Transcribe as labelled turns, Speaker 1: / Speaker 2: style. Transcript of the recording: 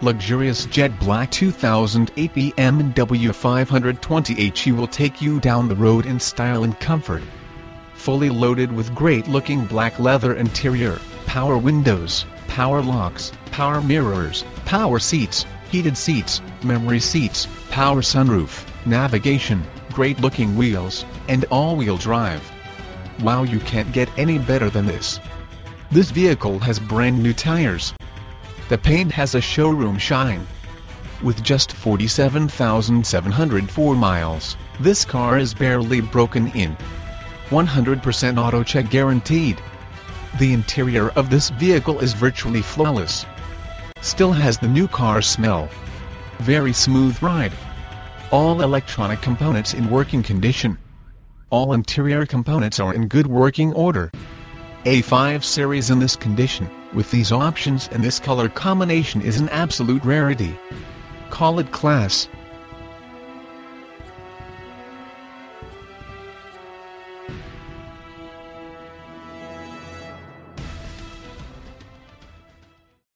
Speaker 1: Luxurious jet black 2008 BMW 520h will take you down the road in style and comfort. Fully loaded with great-looking black leather interior, power windows, power locks, power mirrors, power seats, heated seats, memory seats, power sunroof, navigation, great-looking wheels, and all-wheel drive. Wow, you can't get any better than this. This vehicle has brand new tires. The paint has a showroom shine. With just 47,704 miles, this car is barely broken in. 100% auto check guaranteed. The interior of this vehicle is virtually flawless. Still has the new car smell. Very smooth ride. All electronic components in working condition. All interior components are in good working order. A5 series in this condition, with these options and this color combination is an absolute rarity. Call it class.